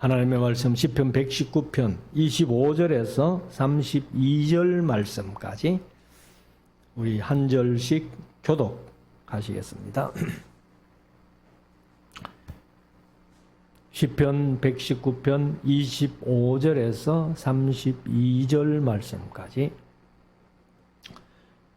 하나님의 말씀 시편 119편 25절에서 32절 말씀까지 우리 한 절씩 교독하시겠습니다. 시편 119편 25절에서 32절 말씀까지.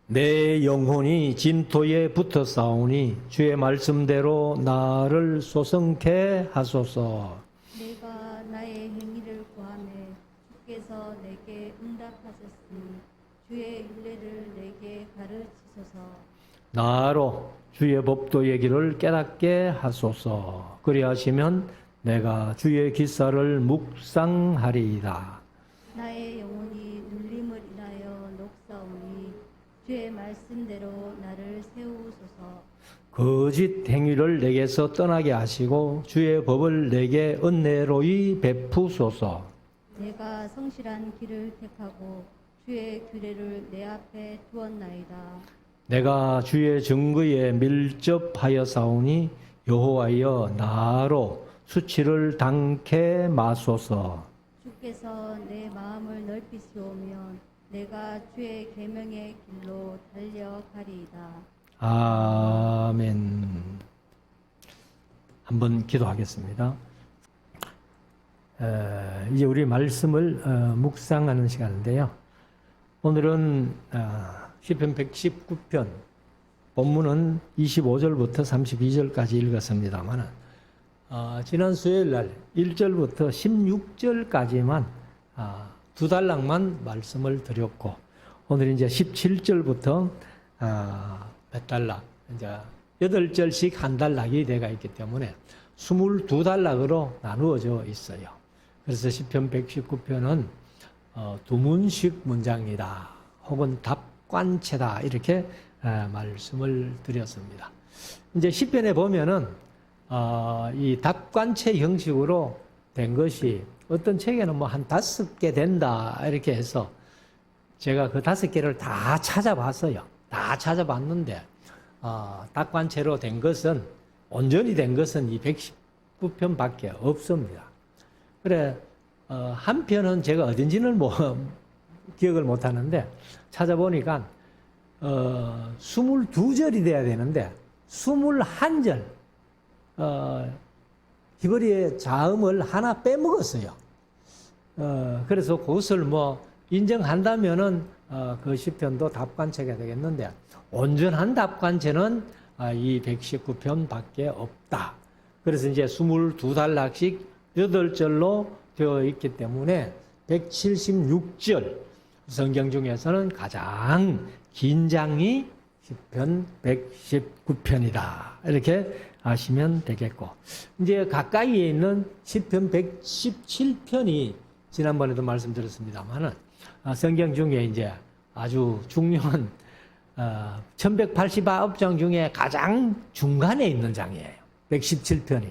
내 영혼이 진토에 붙어 싸우니 주의 말씀대로 나를 소성케 하소서. 내가 나의 행위를 구하매 주께서 내게 응답하셨으니 주의 율례를 내게 가르치소서. 나로 주의 법도 얘기를 깨닫게 하소서. 그리하시면 내가 주의 기사를 묵상하리이다. 나의 영혼이 눌림을 인하여 녹사오니 주의 말씀대로 나를 세우소서. 거짓 행위를 내게서 떠나게 하시고 주의 법을 내게 은혜로이 베푸소서. 내가 성실한 길을 택하고 주의 규례를 내 앞에 두었나이다. 내가 주의 증거에 밀접하여 싸우니 여호와여 나로 수치를 당케 마소서. 주께서 내 마음을 넓히시오면 내가 주의 계명의 길로 달려가리이다. 아멘. 한번 기도하겠습니다. 이제 우리 말씀을 묵상하는 시간인데요. 오늘은 시편 119편 본문은 25절부터 32절까지 읽었습니다만 지난 수요일 날 1절부터 16절까지만 두 단락만 말씀을 드렸고 오늘 이제 17절부터 몇 단락, 이제 8절씩 한 단락이 되어 있기 때문에 22단락으로 나누어져 있어요. 그래서 시편 119편은 두문식 문장이다 혹은 답관체다 이렇게 말씀을 드렸습니다. 이제 시편에 보면은 이 답관체 형식으로 된 것이 어떤 책에는 뭐 한 5개 된다 이렇게 해서 제가 그 5개를 다 찾아봤어요. 다 찾아봤는데 답관체로 된 것은 온전히 된 것은 이 119편밖에 없습니다. 그래 한 편은 제가 어딘지는 기억을 못 하는데 찾아보니까 22절이 돼야 되는데 21절 희버리의 자음을 하나 빼먹었어요. 그래서 그것을 인정한다면은 그 시편도 답관체가 되겠는데 온전한 답관체는 이 119편밖에 없다. 그래서 이제 22단락씩 8절로 되어 있기 때문에 176절 성경 중에서는 가장 긴 장이 시편 119편이다. 이렇게 아시면 되겠고 이제 가까이에 있는 시편 117편이 지난번에도 말씀드렸습니다만은 성경 중에 이제 아주 중요한 1189장 중에 가장 중간에 있는 장이에요. 117편이.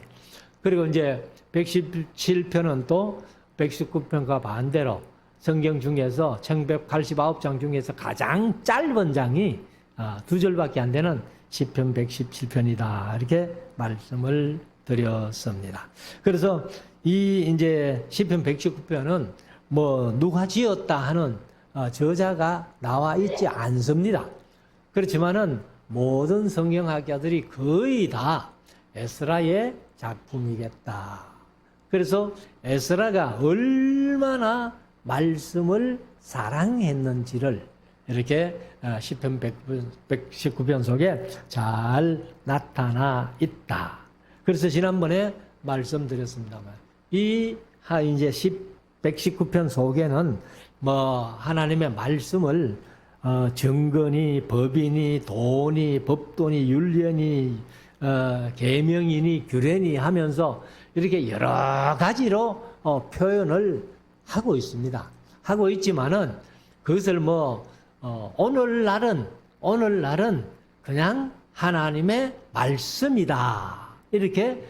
그리고 이제 117편은 또 119편과 반대로 성경 중에서 1189장 중에서 가장 짧은 장이 2절밖에 안 되는 시편 117편이다. 이렇게 말씀을 드렸습니다. 그래서 이 이제 시편 119편은 누가 지었다 하는 저자가 나와 있지 않습니다. 그렇지만은 모든 성경학자들이 거의 다 에스라의 작품이겠다. 그래서 에스라가 얼마나 말씀을 사랑했는지를 이렇게 시편 119편 속에 잘 나타나 있다. 그래서 지난번에 말씀드렸습니다만 이 이제 119편 속에는 하나님의 말씀을 정건이 법이니 도니 법도니 율례니 계명이니 규례니 하면서 이렇게 여러 가지로 표현을 하고 있습니다. 하고 있지만은 그것을 오늘날은 그냥 하나님의 말씀이다. 이렇게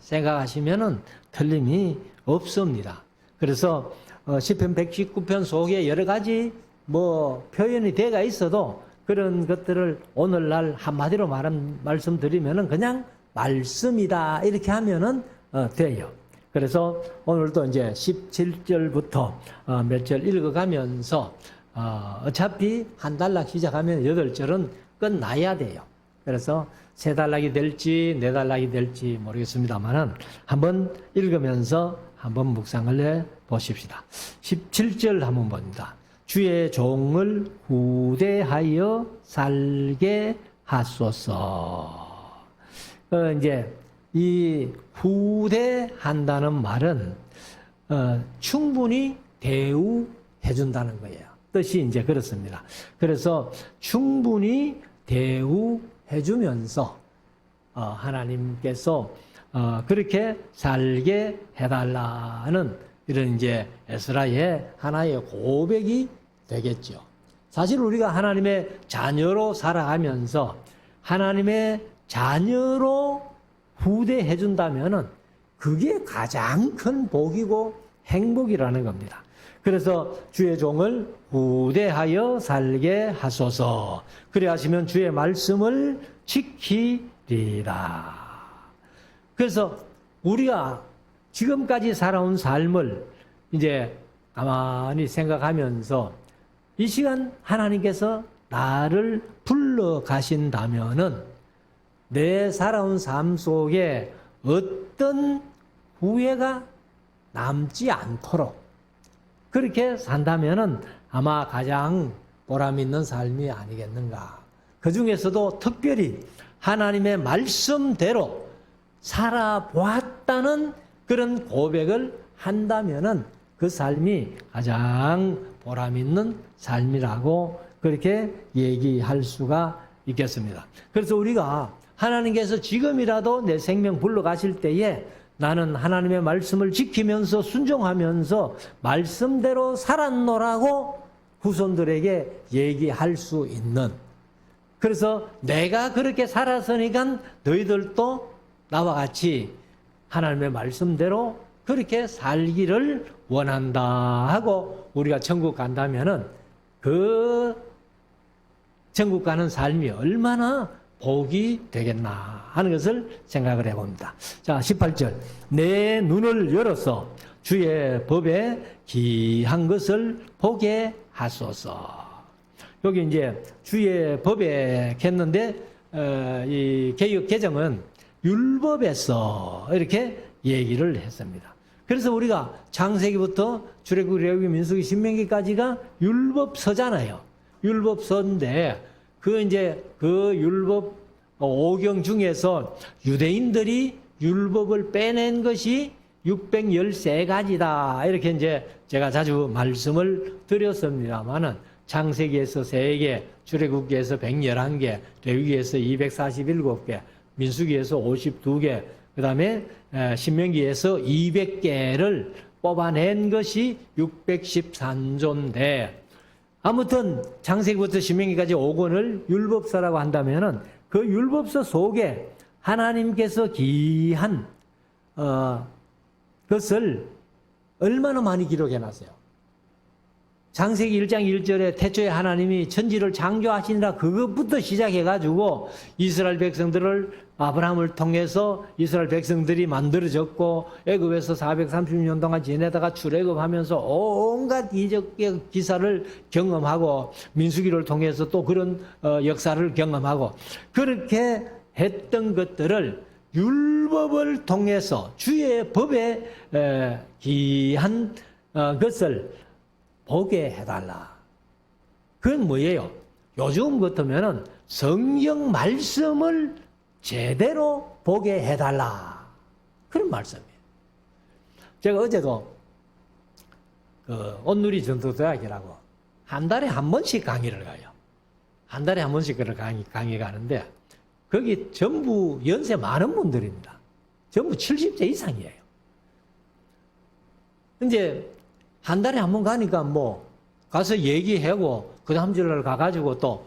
생각하시면은 틀림이 없습니다. 그래서 시편 119편 속에 여러 가지 표현이 되어 있어도 그런 것들을 오늘날 한마디로 말씀드리면은 그냥 말씀이다. 이렇게 하면은 돼요. 그래서 오늘도 이제 17절부터 몇 절 읽어가면서 어차피 한 단락 시작하면 8절은 끝나야 돼요. 그래서 3단락이 될지 4단락이 될지 모르겠습니다만은 한번 읽으면서 한번 묵상을 해 보십시다. 17절 한번 봅니다. 주의 종을 후대하여 살게 하소서. 이제 이 후대한다는 말은 충분히 대우해 준다는 거예요. 뜻이 이제 그렇습니다. 그래서 충분히 대우해 주면서 하나님께서 그렇게 살게 해달라는 이런 이제 에스라의 하나의 고백이 되겠죠. 사실 우리가 하나님의 자녀로 살아가면서 하나님의 자녀로 후대해 준다면은 그게 가장 큰 복이고 행복이라는 겁니다. 그래서 주의 종을 후대하여 살게 하소서. 그래 하시면 주의 말씀을 지키리라. 그래서 우리가 지금까지 살아온 삶을 이제 가만히 생각하면서 이 시간 하나님께서 나를 불러 가신다면은 내 살아온 삶 속에 어떤 후회가 남지 않도록 그렇게 산다면은 아마 가장 보람 있는 삶이 아니겠는가. 그 중에서도 특별히 하나님의 말씀대로 살아보았다는 그런 고백을 한다면은 그 삶이 가장 보람 있는 삶이라고 그렇게 얘기할 수가 있겠습니다. 그래서 우리가 하나님께서 지금이라도 내 생명 불러가실 때에 나는 하나님의 말씀을 지키면서 순종하면서 말씀대로 살았노라고 후손들에게 얘기할 수 있는, 그래서 내가 그렇게 살았으니까 너희들도 나와 같이 하나님의 말씀대로 그렇게 살기를 원한다 하고 우리가 천국 간다면은 그 천국 가는 삶이 얼마나 복이 되겠나 하는 것을 생각을 해봅니다. 자, 18절. 내 눈을 열어서 주의 법에 기한 것을 보게 하소서. 여기 이제 주의 법에 했는데 이 개역 개정은 율법에서 이렇게 얘기를 했습니다. 그래서 우리가 창세기부터 출애굽, 레위기, 민수기, 신명기까지가 율법서잖아요. 율법서인데 그 율법 5경 중에서 유대인들이 율법을 빼낸 것이 613가지다. 이렇게 이제 제가 자주 말씀을 드렸습니다만은 창세기에서 3개, 출애굽기에서 111개, 레위기에서 247개, 민수기에서 52개, 그 다음에 신명기에서 200개를 뽑아낸 것이 613조인데, 아무튼 창세기부터 신명기까지 5권을 율법서라고 한다면은 그 율법서 속에 하나님께서 기한 것을 얼마나 많이 기록해 놨어요. 창세기 1장 1절에 태초에 하나님이 천지를 창조하시니라, 그것부터 시작해가지고 이스라엘 백성들을 아브라함을 통해서 이스라엘 백성들이 만들어졌고 애굽에서 430년 동안 지내다가 출애굽하면서 온갖 이적의 기사를 경험하고 민수기를 통해서 또 그런 역사를 경험하고 그렇게 했던 것들을 율법을 통해서 주의 법에 기한 것을 보게 해달라. 그건 뭐예요? 요즘 같으면은 성경 말씀을 제대로 보게 해달라. 그런 말씀이에요. 제가 어제도 온누리 전도대학이라고 한 달에 한 번씩 강의를 가요. 한 달에 한 번씩 강의 가는데 거기 전부 연세 많은 분들입니다. 전부 70세 이상이에요. 이제 한 달에 한 번 가니까 뭐 가서 얘기하고 그 다음 주를 가가지고 또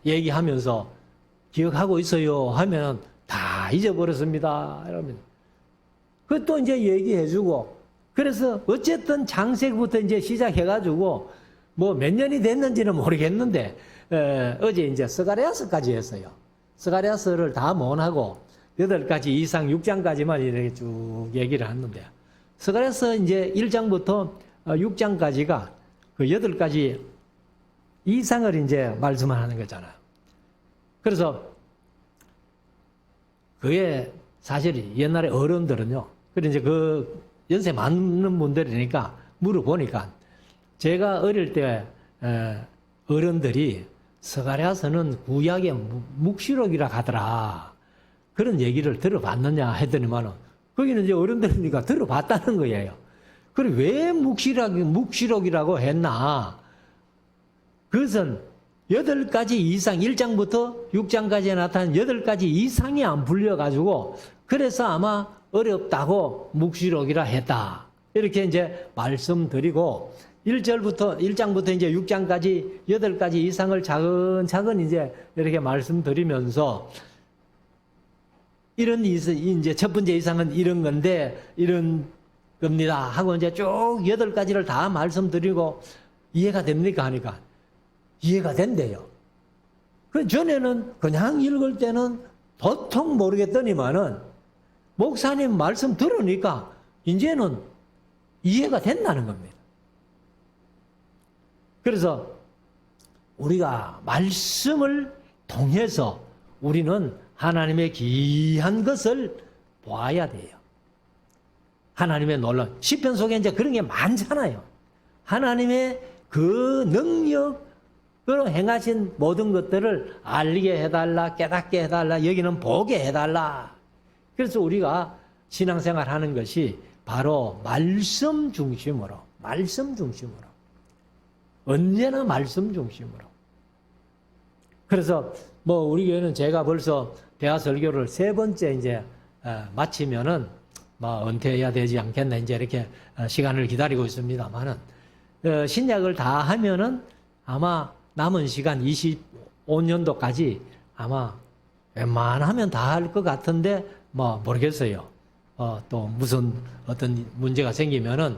얘기하면서 기억하고 있어요 하면 다 잊어버렸습니다. 이러면 그것도 이제 얘기해주고, 그래서 어쨌든 창세기부터 이제 시작해가지고 뭐 몇 년이 됐는지는 모르겠는데 어제 이제 스가랴서까지 했어요. 스가랴서를 다 못하고 8가지 이상 6장까지만 이렇게 쭉 얘기를 했는데 스가랴서 이제 1장부터 6장까지가 그 8가지 이상을 이제 말씀하는 거잖아요. 그래서 그게 사실 옛날에 어른들은요. 그래 이제 그 연세 많은 분들이니까 물어보니까 제가 어릴 때 어른들이 스가랴서는 구약의 묵시록이라 하더라. 그런 얘기를 들어봤느냐 했더니만은 거기는 이제 어른들이니까 들어봤다는 거예요. 그래 왜 묵시록이라고 했나? 그것은 8가지 이상, 1장부터 6장까지 나타난 8가지 이상이 안 불려가지고 그래서 아마 어렵다고 묵시록이라 했다. 이렇게 이제 말씀드리고 1장부터 이제 6장까지 8가지 이상을 차근차근 이제 이렇게 말씀드리면서 이런 이제 첫 번째 이상은 이런 건데 이런 겁니다 하고 이제 쭉 8가지를 다 말씀드리고 이해가 됩니까 하니까 이해가 된대요. 그 전에는 그냥 읽을 때는 도통 모르겠더니만은 목사님 말씀 들으니까 이제는 이해가 된다는 겁니다. 그래서 우리가 말씀을 통해서 우리는 하나님의 귀한 것을 보아야 돼요. 하나님의 놀라운 시편 속에 이제 그런 게 많잖아요. 하나님의 그 능력으로 행하신 모든 것들을 알게 해달라, 깨닫게 해달라, 여기는 보게 해달라. 그래서 우리가 신앙생활 하는 것이 바로 말씀 중심으로, 언제나 말씀 중심으로. 그래서 뭐 우리 교회는 제가 벌써 대화 설교를 3번째 이제 마치면은 뭐 은퇴해야 되지 않겠나 이제 이렇게 시간을 기다리고 있습니다만은 신약을 다 하면은 아마 남은 시간 25년도까지 아마 웬만하면 다 할 것 같은데 뭐 모르겠어요. 또 무슨 어떤 문제가 생기면은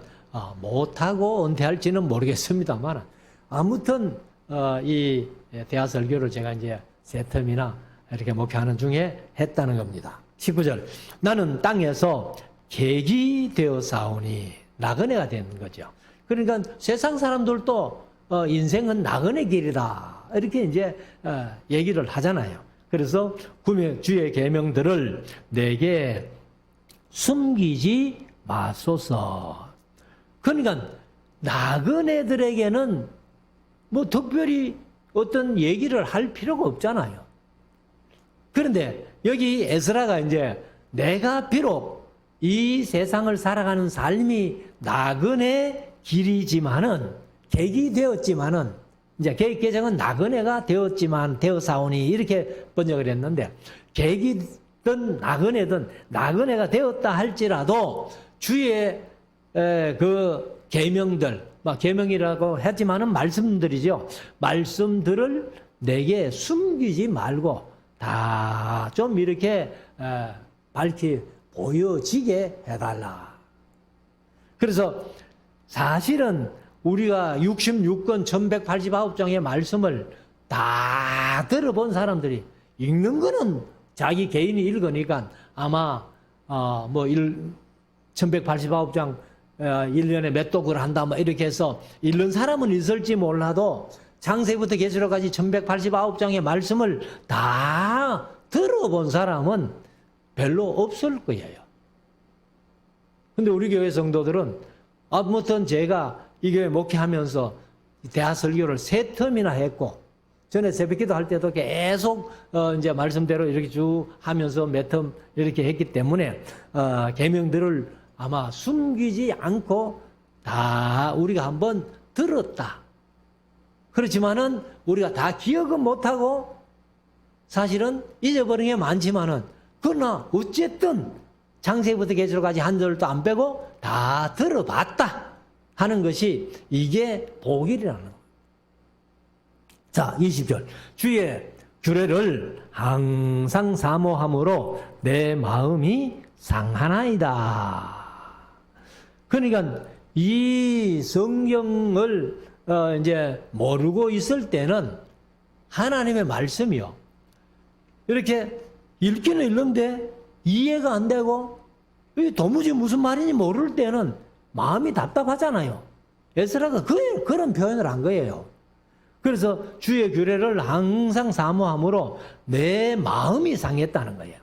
못하고 은퇴할지는 모르겠습니다만 아무튼 이 대화 설교를 제가 이제 3텀이나 이렇게 목회하는 중에 했다는 겁니다. 19절 나는 땅에서 객이 되어 사오니 나그네가 되는 거죠. 그러니까 세상 사람들도 인생은 나그네 길이다 이렇게 이제 얘기를 하잖아요. 그래서 주의 계명들을 내게 숨기지 마소서. 그러니까 나그네들에게는 뭐 특별히 어떤 얘기를 할 필요가 없잖아요. 그런데 여기 에스라가 이제 내가 비록 이 세상을 살아가는 삶이 나그네 길이지만은 객이 되었지만은 이제 개정은 나그네가 되어사오니 이렇게 번역을 했는데 객이든 나그네든 나그네가 되었다 할지라도 주의 그 계명들, 계명이라고 하지만은 말씀들이죠. 말씀들을 내게 숨기지 말고 다 좀 이렇게 밝히 보여지게 해달라. 그래서 사실은 우리가 66권 1189장의 말씀을 다 들어본 사람들이 읽는 거는 자기 개인이 읽으니까 아마 1189장 1년에 몇 독을 한다 뭐 이렇게 해서 읽는 사람은 있을지 몰라도 창세기부터 계시록까지 1189장의 말씀을 다 들어본 사람은 별로 없을 거예요. 근데 우리 교회 성도들은 아무튼 제가 이 교회 목회하면서 대화 설교를 3텀이나 했고 전에 새벽기도 할 때도 계속 이제 말씀대로 이렇게 쭉 하면서 몇 텀 이렇게 했기 때문에 계명들을 아마 숨기지 않고 다 우리가 한번 들었다. 그렇지만은 우리가 다 기억은 못하고 사실은 잊어버린 게 많지만은 그러나 어쨌든 창세기부터 계시록까지 한 절도 안 빼고 다 들어봤다 하는 것이 이게 복이라는 거예요. 자, 20절. 주의 규례를 항상 사모함으로 내 마음이 상하나이다. 그러니까 이 성경을 이제 모르고 있을 때는 하나님의 말씀이요. 이렇게 읽기는 읽는데 이해가 안 되고 이게 도무지 무슨 말인지 모를 때는 마음이 답답하잖아요. 에스라가 그런 표현을 한 거예요. 그래서 주의 규례를 항상 사모함으로 내 마음이 상했다는 거예요.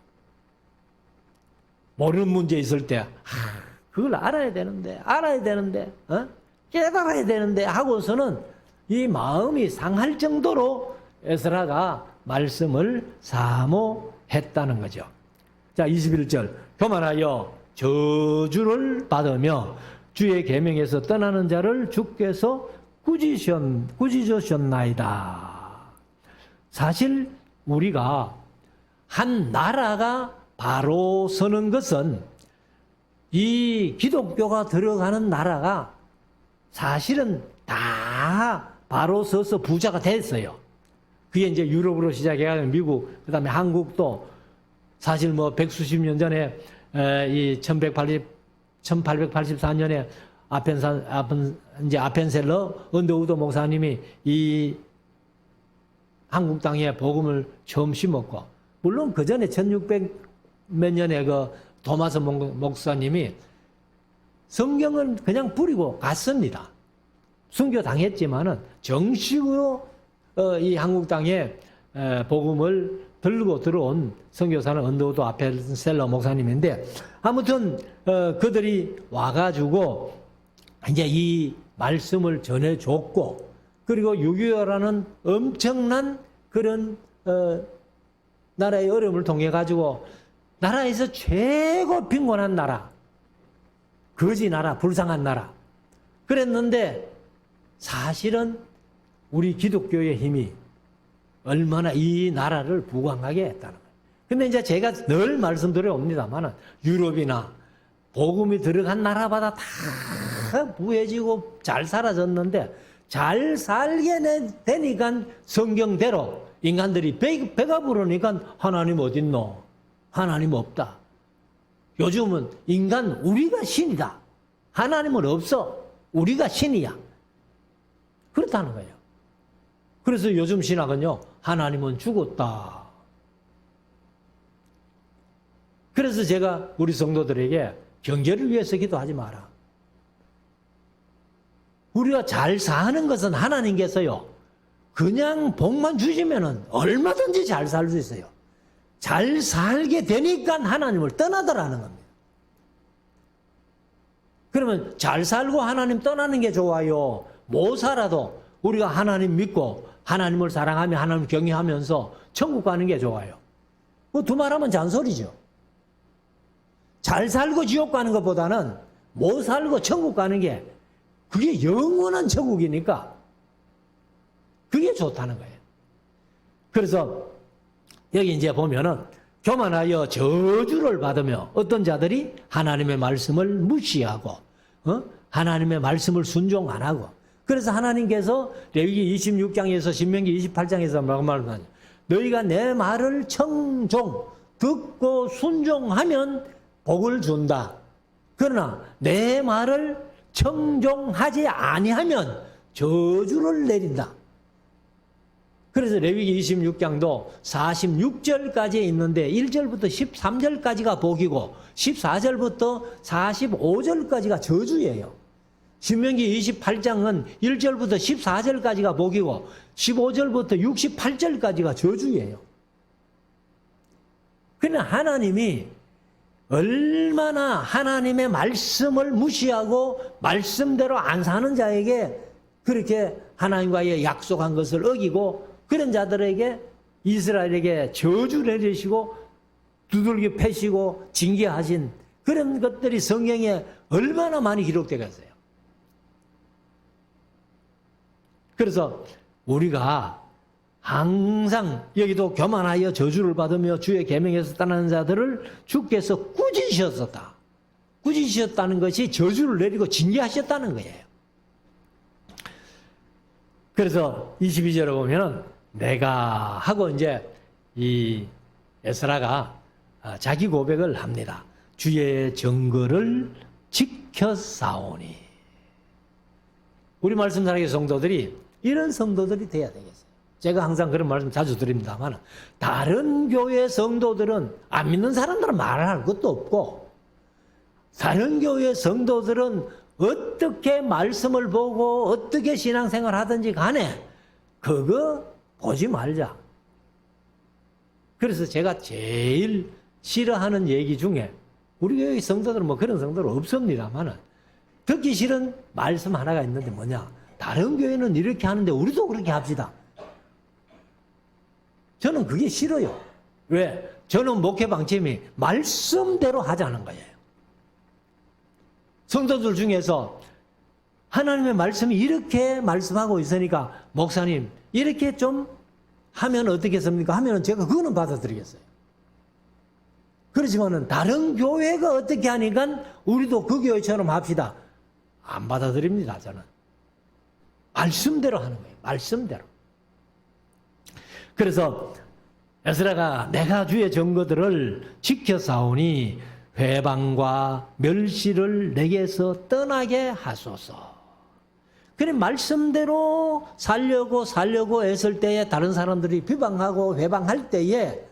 모르는 문제 있을 때, 그걸 알아야 되는데, 깨달아야 되는데 하고서는 이 마음이 상할 정도로 에스라가 말씀을 사모했다는 거죠. 자, 21절. 교만하여 저주를 받으며 주의 계명에서 떠나는 자를 주께서 꾸짖으셨나이다. 사실 우리가 한 나라가 바로 서는 것은 이 기독교가 들어가는 나라가 사실은 다 바로 서서 부자가 됐어요. 그게 이제 유럽으로 시작해가지고 미국, 그 다음에 한국도 사실 뭐 백수십 년 전에 이 1884년에 아펜셀러 언더우드 목사님이 이 한국 땅에 복음을 처음 심었고, 물론 그 전에 1600 몇 년에 그 도마스 목사님이 성경을 그냥 뿌리고 갔습니다. 순교 당했지만은 정식으로 이 한국 땅에 복음을 들고 들어온 선교사는 언더우드 아펜셀러 목사님인데, 아무튼 그들이 와가지고 이제 이 말씀을 전해줬고, 그리고 6.25라는 엄청난 그런 나라의 어려움을 통해 가지고 나라에서 최고 빈곤한 나라, 거지 나라, 불쌍한 나라 그랬는데, 사실은 우리 기독교의 힘이 얼마나 이 나라를 부강하게 했다는 거예요. 근데 이제 제가 늘 말씀드려 옵니다만, 유럽이나 복음이 들어간 나라마다 다 부해지고 잘 살아졌는데, 잘 살게 되니까 성경대로 인간들이 배가 부르니까 하나님 어딨노? 하나님 없다. 요즘은 인간 우리가 신이다. 하나님은 없어. 우리가 신이야. 그렇다는 거예요. 그래서 요즘 신학은요, 하나님은 죽었다. 그래서 제가 우리 성도들에게 경제를 위해서 기도하지 마라. 우리가 잘 사는 것은 하나님께서요, 그냥 복만 주시면은 얼마든지 잘 살 수 있어요. 잘 살게 되니까 하나님을 떠나더라는 겁니다. 그러면 잘 살고 하나님 떠나는 게 좋아요? 못 살아도 우리가 하나님 믿고 하나님을 사랑하며 하나님 경외하면서 천국 가는 게 좋아요. 그 두 말하면 잔소리죠. 잘 살고 지옥 가는 것보다는 못 살고 천국 가는 게, 그게 영원한 천국이니까 그게 좋다는 거예요. 그래서 여기 이제 보면은 교만하여 저주를 받으며 어떤 자들이 하나님의 말씀을 무시하고 하나님의 말씀을 순종 안 하고, 그래서 하나님께서 레위기 26장에서 신명기 28장에서 말하는, 너희가 내 말을 듣고 순종하면 복을 준다. 그러나 내 말을 청종하지 아니하면 저주를 내린다. 그래서 레위기 26장도 46절까지 있는데 1절부터 13절까지가 복이고 14절부터 45절까지가 저주예요. 신명기 28장은 1절부터 14절까지가 복이고 15절부터 68절까지가 저주예요. 그러나 하나님이 얼마나 하나님의 말씀을 무시하고 말씀대로 안 사는 자에게 그렇게 하나님과의 약속한 것을 어기고, 그런 자들에게, 이스라엘에게 저주를 내리시고 두들겨 패시고 징계하신 그런 것들이 성경에 얼마나 많이 기록되겠어요. 그래서 우리가 항상 여기도 교만하여 저주를 받으며 주의 계명에서 떠나는 자들을 주께서 꾸짖으셨다. 꾸짖으셨다는 것이 저주를 내리고 징계하셨다는 거예요. 그래서 22절에 보면은 내가 하고 이제 이 에스라가 자기 고백을 합니다. 주의 증거를 지켜싸오니. 우리 말씀 사랑의 성도들이 이런 성도들이 돼야 되겠어요. 제가 항상 그런 말씀 자주 드립니다만, 다른 교회 성도들은 안 믿는 사람들은 말을 할 것도 없고, 다른 교회 성도들은 어떻게 말씀을 보고 어떻게 신앙생활 하든지 간에 그거 보지 말자. 그래서 제가 제일 싫어하는 얘기 중에 우리 교회 성도들은 뭐 그런 성도는 없습니다만은 듣기 싫은 말씀 하나가 있는데 뭐냐. 다른 교회는 이렇게 하는데 우리도 그렇게 합시다. 저는 그게 싫어요. 왜? 저는 목회 방침이 말씀대로 하자는 거예요. 성도들 중에서 하나님의 말씀이 이렇게 말씀하고 있으니까 목사님 이렇게 좀 하면 어떻겠습니까? 하면 제가 그거는 받아들이겠어요. 그렇지만은 다른 교회가 어떻게 하니까 우리도 그 교회처럼 합시다. 안 받아들입니다, 저는. 말씀대로 하는 거예요. 말씀대로. 그래서 에스라가 내가 주의 증거들을 지켜싸우니 회방과 멸시를 내게서 떠나게 하소서. 그래 말씀대로 살려고 애쓸 때에 다른 사람들이 비방하고 회방할 때에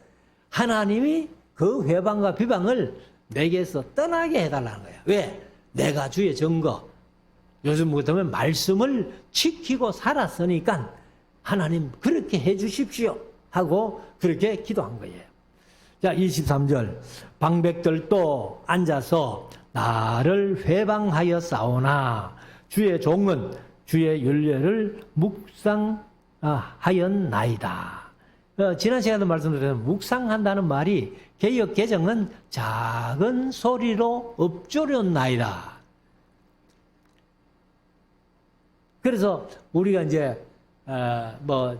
하나님이 그 회방과 비방을 내게서 떠나게 해달라는 거야. 왜? 내가 주의 증거. 요즘 같으면 말씀을 지키고 살았으니까 하나님 그렇게 해 주십시오 하고 그렇게 기도한 거예요. 자, 23절. 방백들도 앉아서 나를 회방하여 싸우나 주의 종은 주의 윤례를 묵상하였나이다. 지난 시간에도 말씀드렸지만 묵상한다는 말이 개역 개정은 작은 소리로 읊조렸나이다. 그래서 우리가 이제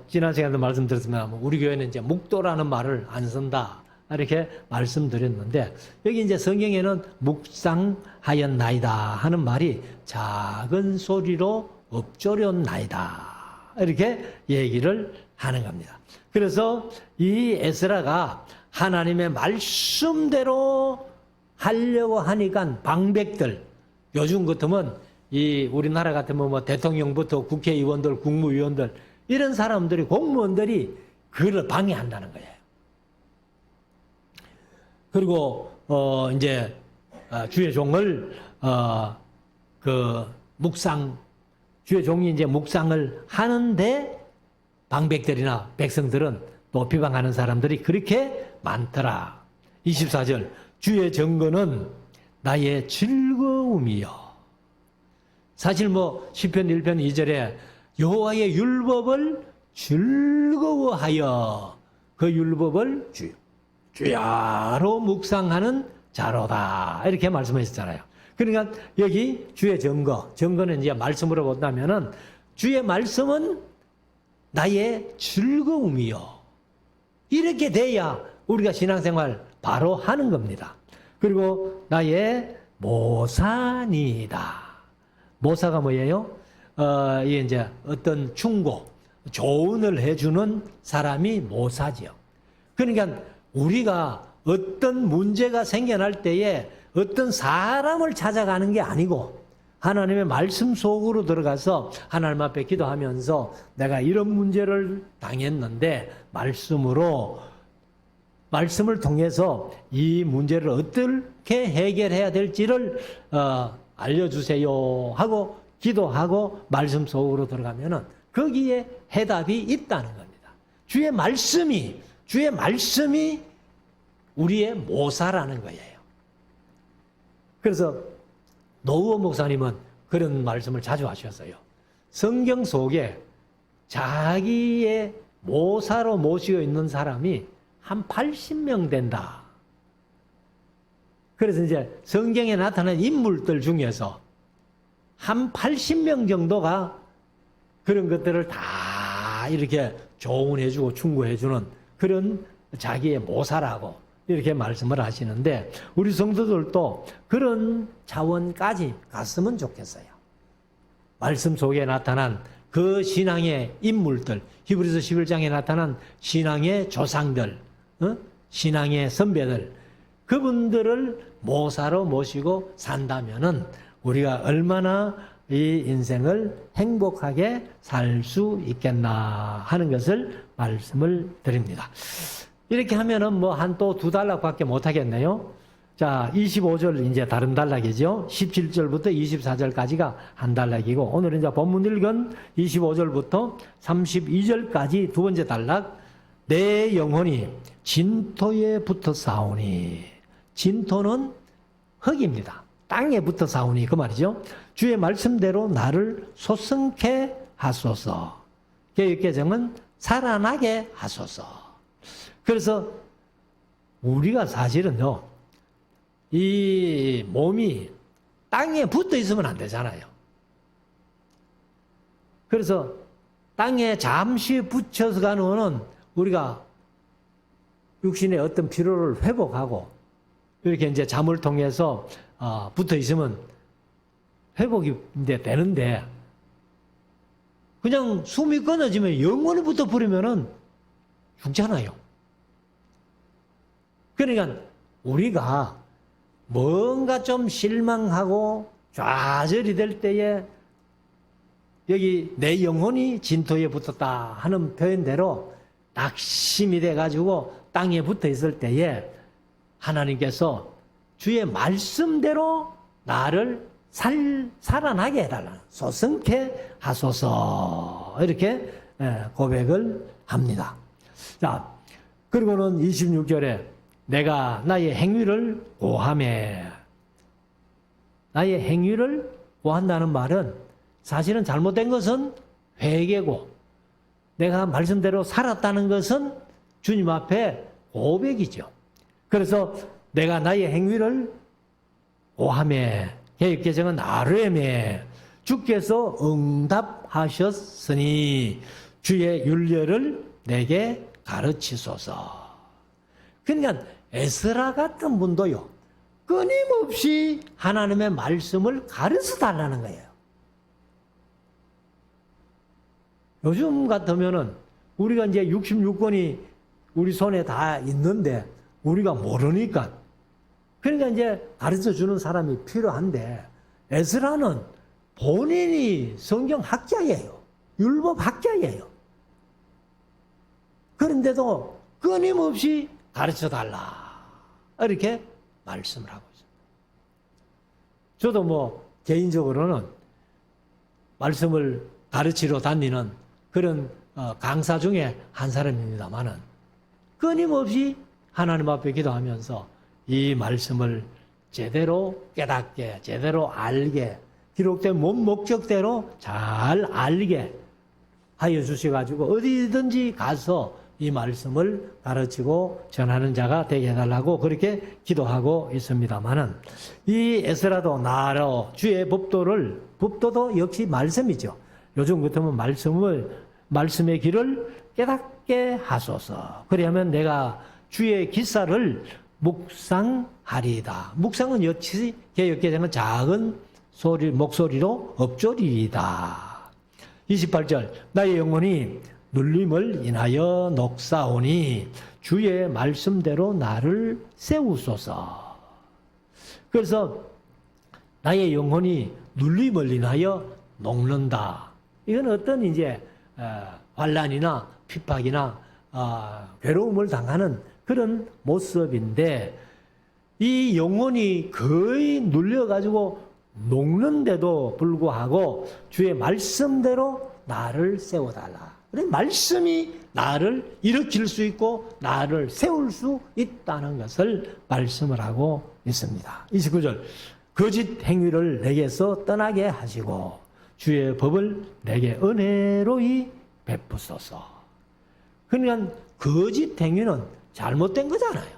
지난 시간에도 말씀드렸지만 우리 교회는 이제 묵도라는 말을 안 쓴다. 이렇게 말씀드렸는데 여기 이제 성경에는 묵상하였나이다 하는 말이 작은 소리로 읊조렸나이다. 이렇게 얘기를 하는 겁니다. 그래서 이 에스라가 하나님의 말씀대로 하려고 하니까 방백들, 요즘 같으면 이 우리나라 같으면 뭐 대통령부터 국회의원들, 국무위원들 이런 사람들이 공무원들이 그를 방해한다는 거예요. 그리고 이제 주의 종을 주의 종이 이제 묵상을 하는데 방백들이나 백성들은 또 비방하는 사람들이 그렇게 많더라. 24절. 주의 증거는 나의 즐거움이요. 사실 뭐 시편 1편 2절에 여호와의 율법을 즐거워하여 그 율법을 주야로 묵상하는 자로다. 이렇게 말씀하셨잖아요. 그러니까 여기 주의 증거는 이제 말씀으로 본다면은 주의 말씀은 나의 즐거움이요. 이렇게 돼야 우리가 신앙생활 바로 하는 겁니다. 그리고 나의 모사니다. 모사가 뭐예요? 이게 이제 어떤 충고, 조언을 해주는 사람이 모사지요. 그러니까 우리가 어떤 문제가 생겨날 때에 어떤 사람을 찾아가는 게 아니고 하나님의 말씀 속으로 들어가서 하나님 앞에 기도하면서 내가 이런 문제를 당했는데 말씀을 통해서 이 문제를 어떻게 해결해야 될지를 알려주세요 하고 기도하고 말씀 속으로 들어가면은 거기에 해답이 있다는 겁니다. 주의 말씀이 우리의 모사라는 거예요. 그래서 노우어 목사님은 그런 말씀을 자주 하셨어요. 성경 속에 자기의 모사로 모시고 있는 사람이 한 80명 된다. 그래서 이제 성경에 나타난 인물들 중에서 한 80명 정도가 그런 것들을 다 이렇게 조언해주고 충고해주는 그런 자기의 모사라고 이렇게 말씀을 하시는데 우리 성도들도 그런 차원까지 갔으면 좋겠어요. 말씀 속에 나타난 그 신앙의 인물들, 히브리서 11장에 나타난 신앙의 조상들, 신앙의 선배들, 그분들을 모사로 모시고 산다면은 우리가 얼마나 이 인생을 행복하게 살 수 있겠나 하는 것을 말씀을 드립니다. 이렇게 하면은 뭐 한 또 2달러밖에 못 하겠네요. 자, 25절 이제 다른 단락이죠. 17절부터 24절까지가 한 단락이고, 오늘은 이제 본문 읽은 25절부터 32절까지 두 번째 단락. 내 영혼이 진토에 붙어 싸우니. 진토는 흙입니다. 땅에 붙어 싸우니 그 말이죠. 주의 말씀대로 나를 소성케 하소서. 개역개정은 살아나게 하소서. 그래서 우리가 사실은요, 이 몸이 땅에 붙어 있으면 안 되잖아요. 그래서 땅에 잠시 붙여서 가는 우리가 육신의 어떤 피로를 회복하고 이렇게 이제 잠을 통해서 붙어 있으면 회복이 이제 되는데, 그냥 숨이 끊어지면 영원히 붙어 버리면은 죽잖아요. 그러니까 우리가 뭔가 좀 실망하고 좌절이 될 때에 여기 내 영혼이 진토에 붙었다 하는 표현대로 낙심이 돼가지고 땅에 붙어 있을 때에 하나님께서 주의 말씀대로 나를 살아나게 해달라. 소성케 하소서. 이렇게 고백을 합니다. 자, 그리고는 26절에 내가 나의 행위를 고하매. 나의 행위를 고한다는 말은 사실은 잘못된 것은 회개고, 내가 말씀대로 살았다는 것은 주님 앞에 고백이죠. 그래서 내가 나의 행위를 고하매, 개역개정은 아뢰매, 주께서 응답하셨으니 주의 율례를 내게 가르치소서. 그러니까 에스라 같은 분도요, 끊임없이 하나님의 말씀을 가르쳐 달라는 거예요. 요즘 같으면은 우리가 이제 66권이 우리 손에 다 있는데 우리가 모르니까, 그러니까 이제 가르쳐 주는 사람이 필요한데, 에스라는 본인이 성경 학자예요. 율법 학자예요. 그런데도 끊임없이 가르쳐 달라, 이렇게 말씀을 하고 있습니다. 저도 뭐 개인적으로는 말씀을 가르치러 다니는 그런 강사 중에 한 사람입니다만은, 끊임없이 하나님 앞에 기도하면서 이 말씀을 제대로 깨닫게, 제대로 알게, 기록된 목적대로 잘 알게 하여 주셔가지고 어디든지 가서 이 말씀을 가르치고 전하는 자가 되게 해달라고 그렇게 기도하고 있습니다만은, 이 에스라도 나로 주의 법도도 역시 말씀이죠. 요즘 같으면 말씀의 길을 깨닫게 하소서. 그러면 내가 주의 기사를 묵상하리이다. 묵상은 역시 개역개정은 작은 목소리로 엎조리이다. 28절 나의 영혼이 눌림을 인하여 녹사오니 주의 말씀대로 나를 세우소서. 그래서 나의 영혼이 눌림을 인하여 녹는다. 이건 어떤 이제 환난이나 핍박이나 괴로움을 당하는 그런 모습인데, 이 영혼이 거의 눌려가지고 녹는데도 불구하고 주의 말씀대로 나를 세워달라. 그래, 말씀이 나를 일으킬 수 있고 나를 세울 수 있다는 것을 말씀을 하고 있습니다. 29절 거짓 행위를 내게서 떠나게 하시고 주의 법을 내게 은혜로이 베푸소서. 그러니까 거짓 행위는 잘못된 거잖아요.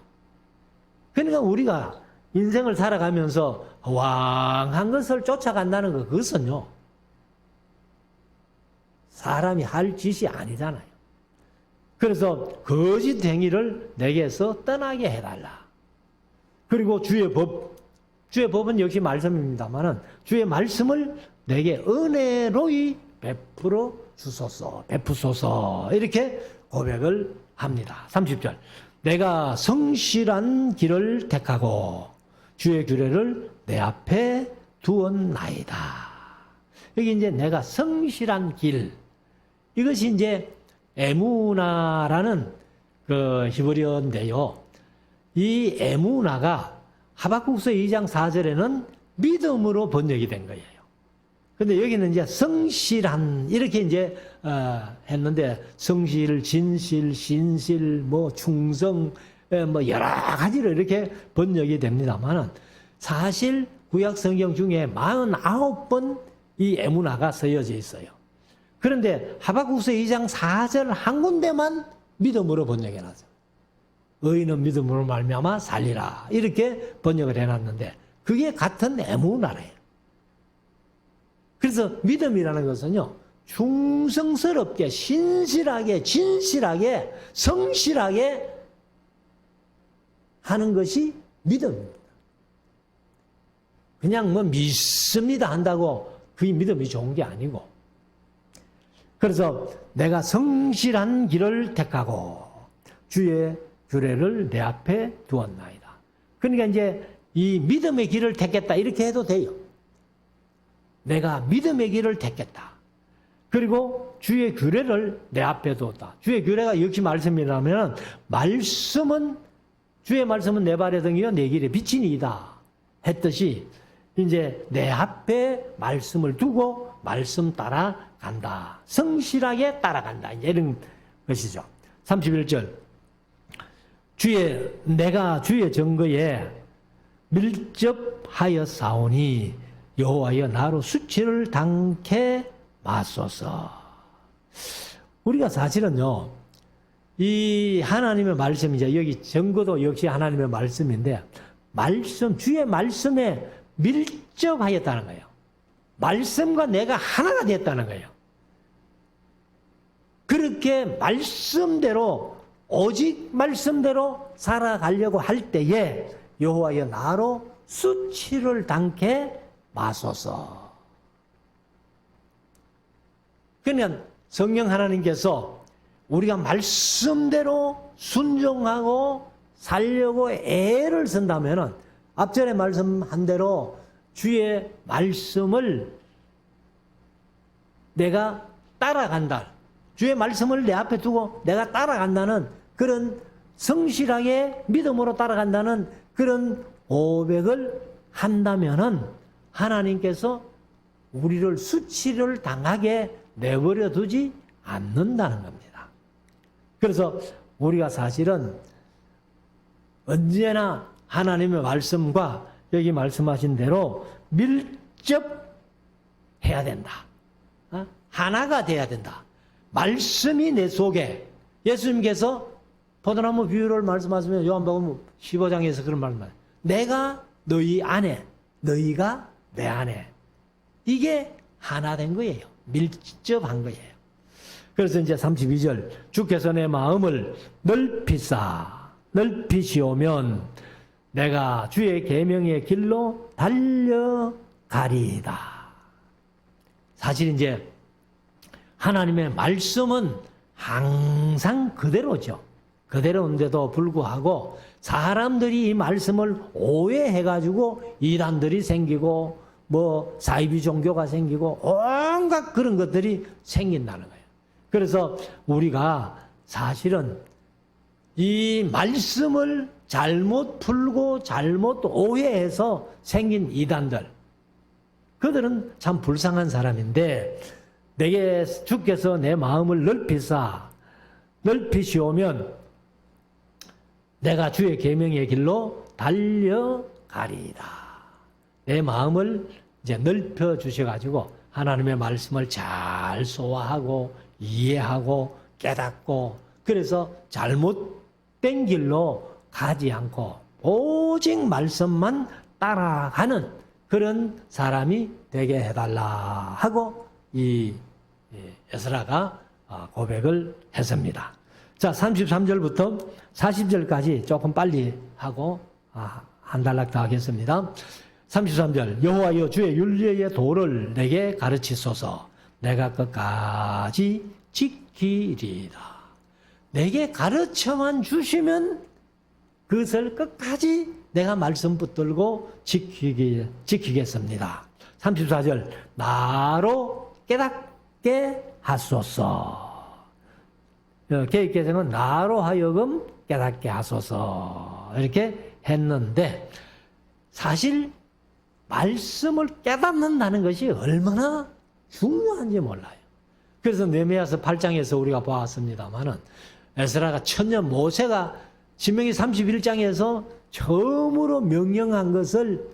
그러니까 우리가 인생을 살아가면서 왕한 것을 쫓아간다는 것, 그것은요, 사람이 할 짓이 아니잖아요. 그래서 거짓 행위를 내게서 떠나게 해달라. 그리고 주의 법은 역시 말씀입니다만은 주의 말씀을 내게 은혜로이 베풀어 주소서, 베푸소서, 이렇게 고백을 합니다. 30절 내가 성실한 길을 택하고 주의 규례를 내 앞에 두었나이다. 여기 이제 내가 성실한 길, 이것이 이제 에무나라는 그 히브리어인데요. 이 에무나가 하박국서 2장 4절에는 믿음으로 번역이 된 거예요. 근데 여기는 이제 성실한 이렇게 이제 했는데 성실, 진실, 신실, 뭐 충성, 뭐 여러 가지로 이렇게 번역이 됩니다만은 사실 구약 성경 중에 49번 이 에무나가 쓰여져 있어요. 그런데 하박국서 2장 4절 한 군데만 믿음으로 번역해 놨어요. 의인은 믿음으로 말미암아 살리라 이렇게 번역을 해놨는데 그게 같은 에무나래요. 그래서 믿음이라는 것은요, 충성스럽게, 신실하게, 진실하게, 성실하게 하는 것이 믿음입니다. 그냥 뭐 믿습니다 한다고 그게 믿음이 좋은 게 아니고. 그래서 내가 성실한 길을 택하고 주의 규례를 내 앞에 두었나이다. 그러니까 이제 이 믿음의 길을 택했다 이렇게 해도 돼요. 내가 믿음의 길을 택했다. 그리고 주의 규례를 내 앞에 두었다. 주의 규례가 역시 말씀이라면 말씀은 주의 말씀은 내 발의 등이요 내 길의 빛이니이다 했듯이 이제 내 앞에 말씀을 두고 말씀 따라간다. 성실하게 따라간다. 이런 것이죠. 31절 내가 주의 증거에 밀접하여 싸우니 여호와여 나로 수치를 당케 마소서. 우리가 사실은요, 이 하나님의 말씀, 이제 여기 증거도 역시 하나님의 말씀인데, 주의 말씀에 밀접하였다는 거예요. 말씀과 내가 하나가 됐다는 거예요. 그렇게 말씀대로, 오직 말씀대로 살아가려고 할 때에 여호와여 나로 수치를 당케 마소서. 그러면 성령 하나님께서 우리가 말씀대로 순종하고 살려고 애를 쓴다면 앞전에 말씀한 대로 주의 말씀을 내가 따라간다. 주의 말씀을 내 앞에 두고 내가 따라간다는 그런 성실하게 믿음으로 따라간다는 그런 고백을 한다면은 하나님께서 우리를 수치를 당하게 내버려 두지 않는다는 겁니다. 그래서 우리가 사실은 언제나 하나님의 말씀과 여기 말씀하신 대로 밀접해야 된다. 하나가 돼야 된다. 말씀이 내 속에 예수님께서 포도나무 비유를 말씀하시면 요한복음 15장에서 그런 말씀을 내가 너희 안에 너희가 내 안에 이게 하나 된 거예요. 밀접한 거예요. 그래서 이제 32절 주께서 내 마음을 넓히시오면 내가 주의 계명의 길로 달려가리이다. 사실 이제 하나님의 말씀은 항상 그대로죠. 그대로인데도 불구하고 사람들이 이 말씀을 오해해가지고 이단들이 생기고 뭐 사이비 종교가 생기고 온갖 그런 것들이 생긴다는 거예요. 그래서 우리가 사실은 이 말씀을 잘못 풀고 잘못 오해해서 생긴 이단들, 그들은 참 불쌍한 사람인데 내게 주께서 내 마음을 넓히시오면 내가 주의 계명의 길로 달려가리이다. 내 마음을 이제 넓혀 주셔가지고 하나님의 말씀을 잘 소화하고 이해하고 깨닫고 그래서 잘못된 길로 가지 않고 오직 말씀만 따라가는 그런 사람이 되게 해달라 하고 이 에스라가 고백을 했습니다. 자, 33절부터 40절까지 조금 빨리 하고 한 단락 더 하겠습니다. 33절 여호와여 주의 윤례의 도를 내게 가르치소서. 내가 끝까지 지키리이다. 내게 가르쳐만 주시면 그것을 끝까지 내가 말씀 붙들고 지키겠습니다. 34절 나로 깨닫게 하소서. 개혁개정은 나로 하여금 깨닫게 하소서 이렇게 했는데 사실 말씀을 깨닫는다는 것이 얼마나 중요한지 몰라요. 그래서 느헤미야서 8장에서 우리가 보았습니다마는 에스라가 천년 모세가 신명기 31장에서 처음으로 명령한 것을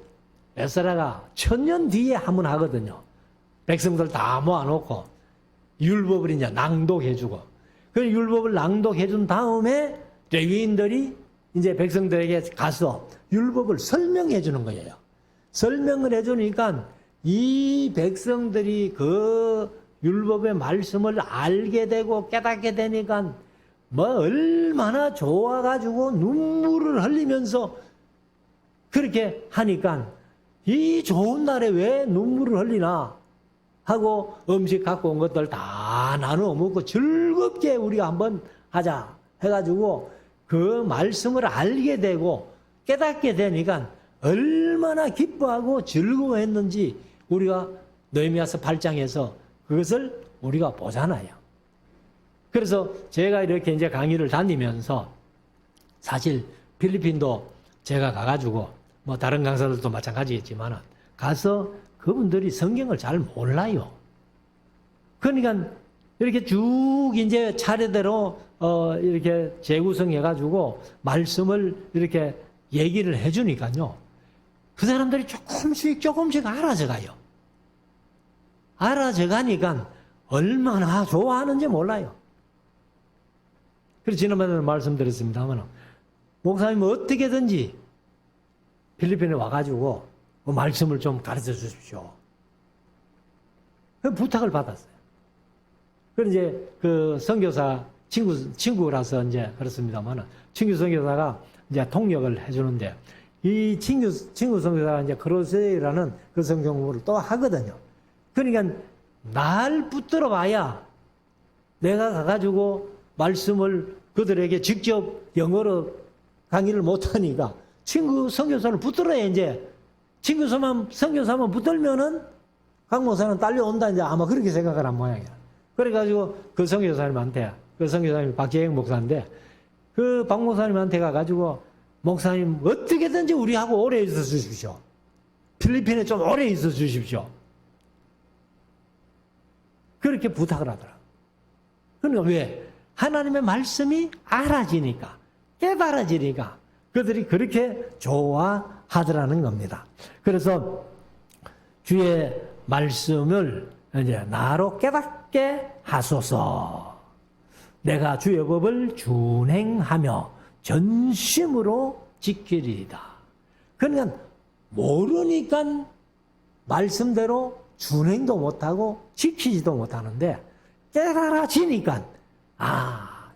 에스라가 천년 뒤에 한번 하거든요. 백성들 다 모아놓고 율법을 이제 낭독해주고, 그 율법을 낭독해준 다음에 레위인들이 이제 백성들에게 가서 율법을 설명해주는 거예요. 설명을 해주니까 이 백성들이 그 율법의 말씀을 알게 되고 깨닫게 되니까 뭐 얼마나 좋아가지고 눈물을 흘리면서 그렇게 하니까 이 좋은 날에 왜 눈물을 흘리나 하고 음식 갖고 온 것들 다 나누어 먹고 즐겁게 우리가 한번 하자 해가지고 그 말씀을 알게 되고 깨닫게 되니까 얼마나 기뻐하고 즐거워했는지 우리가 느헤미야서 8장에서 그것을 우리가 보잖아요. 그래서 제가 이렇게 이제 강의를 다니면서 사실 필리핀도 제가 가가지고 뭐 다른 강사들도 마찬가지겠지만 가서 그분들이 성경을 잘 몰라요. 그러니까 이렇게 쭉 이제 차례대로 이렇게 재구성해가지고 말씀을 이렇게 얘기를 해주니까요. 그 사람들이 조금씩 알아져가요. 알아져가니까 얼마나 좋아하는지 몰라요. 그래서 지난번에 말씀드렸습니다만 목사님은 어떻게든지 필리핀에 와가지고 그 말씀을 좀 가르쳐 주십시오. 그 부탁을 받았어요. 그래서 이제 그 선교사 친구라서 이제 그렇습니다만 친구 선교사가 이제 통역을 해주는데 이 친구 선교사가 이제 크로세이라는 그 성경 공부를 또 하거든요. 그러니까 날 붙들어 봐야 내가 가가지고 말씀을 그들에게 직접 영어로 강의를 못하니까 친구 선교사를 붙들어야 이제 친구 선교사만 붙들면은 강 목사는 딸려온다 이제 아마 그렇게 생각을 한 모양이야. 그래가지고 그 선교사님한테 그 선교사님이 박재영 목사인데 그 박 목사님한테 가가지고 목사님 어떻게든지 우리하고 오래 있어 주십시오. 필리핀에 좀 오래 있어 주십시오. 그렇게 부탁을 하더라. 그러니까 왜? 하나님의 말씀이 알아지니까, 깨달아지니까 그들이 그렇게 좋아하더라는 겁니다. 그래서 주의 말씀을 이제 나로 깨닫게 하소서. 내가 주의 법을 준행하며 전심으로 지키리이다. 그러니까 모르니까 말씀대로 준행도 못하고 지키지도 못하는데 깨달아지니까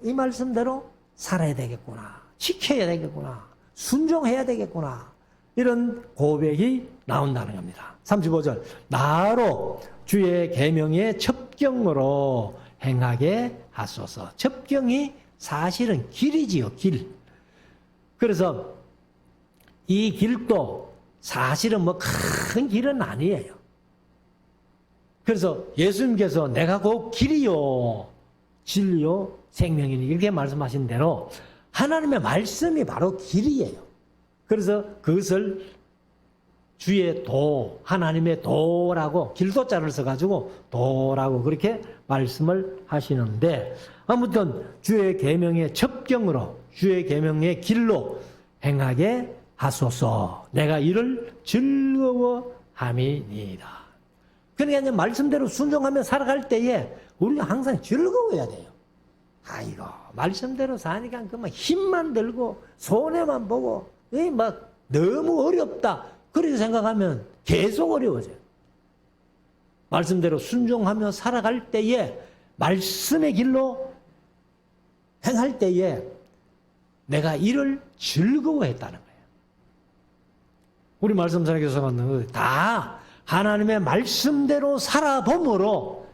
이 말씀대로 살아야 되겠구나. 지켜야 되겠구나. 순종해야 되겠구나. 이런 고백이 나온다는 겁니다. 35절 나로 주의 계명의 첩경으로 행하게 하소서. 첩경이 사실은 길이지요. 길. 그래서 이 길도 사실은 뭐 큰 길은 아니에요. 그래서 예수님께서 내가 곧 길이요 진리요 생명이니 이렇게 말씀하신 대로 하나님의 말씀이 바로 길이에요. 그래서 그것을 주의 도, 하나님의 도라고 길도자를 써가지고 도라고 그렇게 말씀을 하시는데 아무튼 주의 계명의 첩경으로 주의 계명의 길로 행하게 하소서. 내가 이를 즐거워함이니이다. 그러니까 이제 말씀대로 순종하며 살아갈 때에 우리가 항상 즐거워야 돼요. 아이고 말씀대로 사니까 그만 힘만 들고 손해만 보고 막 너무 어렵다. 그렇게 생각하면 계속 어려워져요. 말씀대로 순종하며 살아갈 때에 말씀의 길로 행할 때에 내가 이를 즐거워했다는 거예요. 우리 말씀사랑 교수가 다 하나님의 말씀대로 살아봄으로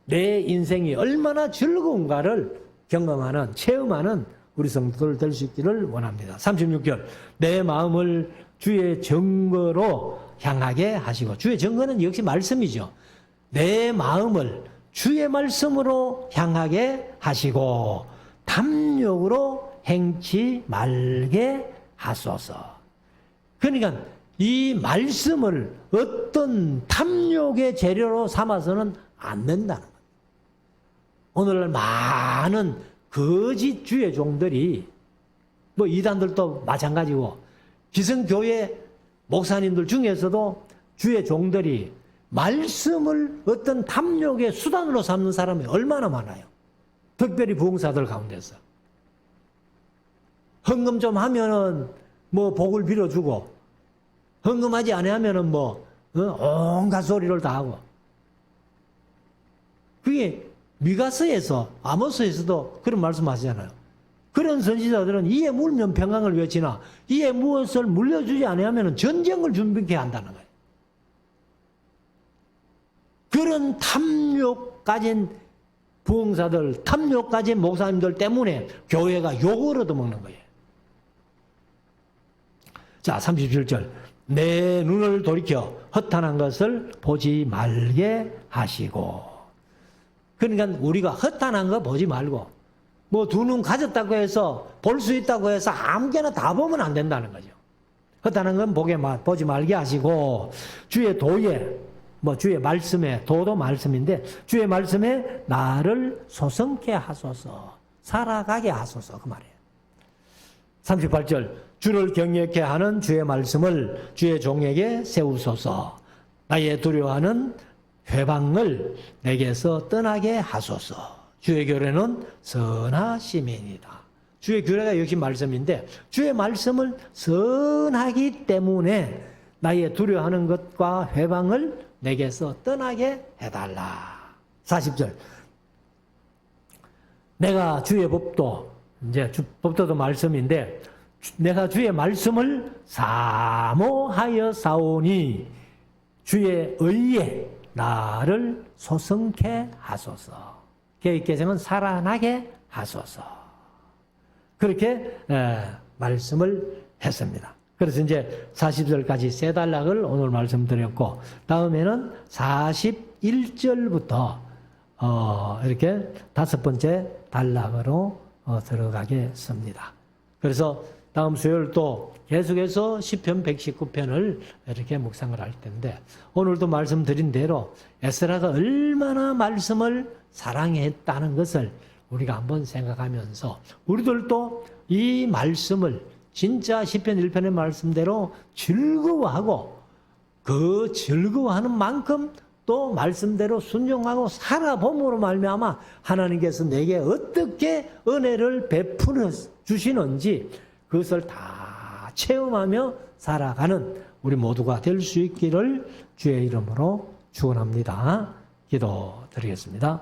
내 인생이 얼마나 즐거운가를 경험하는, 체험하는 우리 성도들 될 수 있기를 원합니다. 36절 내 마음을 주의 증거로 향하게 하시고 주의 증거는 역시 말씀이죠. 내 마음을 주의 말씀으로 향하게 하시고 탐욕으로 행치 말게 하소서. 그러니까 이 말씀을 어떤 탐욕의 재료로 삼아서는 안 된다는 거예요. 오늘날 많은 거짓 주의 종들이 뭐 이단들도 마찬가지고 기성교회 목사님들 중에서도 주의 종들이 말씀을 어떤 탐욕의 수단으로 삼는 사람이 얼마나 많아요. 특별히 부흥사들 가운데서. 헌금 좀 하면은 뭐 복을 빌어주고, 헌금하지 않으면은 뭐 온갖 소리를 다 하고. 그게 미가서에서 아모스에서도 그런 말씀하시잖아요. 그런 선지자들은 이에 물면 평강을 외치나 이에 무엇을 물려주지 않으면 전쟁을 준비케 한다는 거예요. 그런 탐욕 가진 부흥사들, 탐욕 가진 목사님들 때문에 교회가 욕을 얻어먹는 거예요. 자, 37절. 내 눈을 돌이켜 허탄한 것을 보지 말게 하시고. 그러니까 우리가 허탄한 거 보지 말고, 뭐 두 눈 가졌다고 해서 볼 수 있다고 해서 아무개나 다 보면 안 된다는 거죠. 허탄한 건 보지 말게 하시고, 주의 도에, 뭐 주의 말씀에, 도도 말씀인데 주의 말씀에 나를 소성케 하소서, 살아가게 하소서, 그 말이에요. 38절. 주를 경외케 하는 주의 말씀을 주의 종에게 세우소서. 나의 두려워하는 회방을 내게서 떠나게 하소서. 주의 규례는 선하심이니이다. 주의 규례가 역시 말씀인데 주의 말씀을 선하기 때문에 나의 두려워하는 것과 회방을 내게서 떠나게 해달라. 40절. 내가 주의 법도, 이제 법도도 말씀인데 내가 주의 말씀을 사모하여 사오니 주의 의에 나를 소성케 하소서. 개혁개정은 살아나게 하소서. 그렇게 말씀을 했습니다. 그래서 이제 40절까지 세 단락을 오늘 말씀드렸고, 다음에는 41절부터 이렇게 다섯 번째 단락으로 들어가겠습니다. 그래서 다음 수요일 또 계속해서 시편 119편을 이렇게 묵상을 할 텐데, 오늘도 말씀드린 대로 에스라가 얼마나 말씀을 사랑했다는 것을 우리가 한번 생각하면서 우리들도 이 말씀을 진짜 시편 1편의 말씀대로 즐거워하고 그 즐거워하는 만큼 또 말씀대로 순종하고 살아봄으로 말미암아 하나님께서 내게 어떻게 은혜를 베풀어 주시는지 그것을 다 체험하며 살아가는 우리 모두가 될 수 있기를 주의 이름으로 축원합니다. 기도드리겠습니다.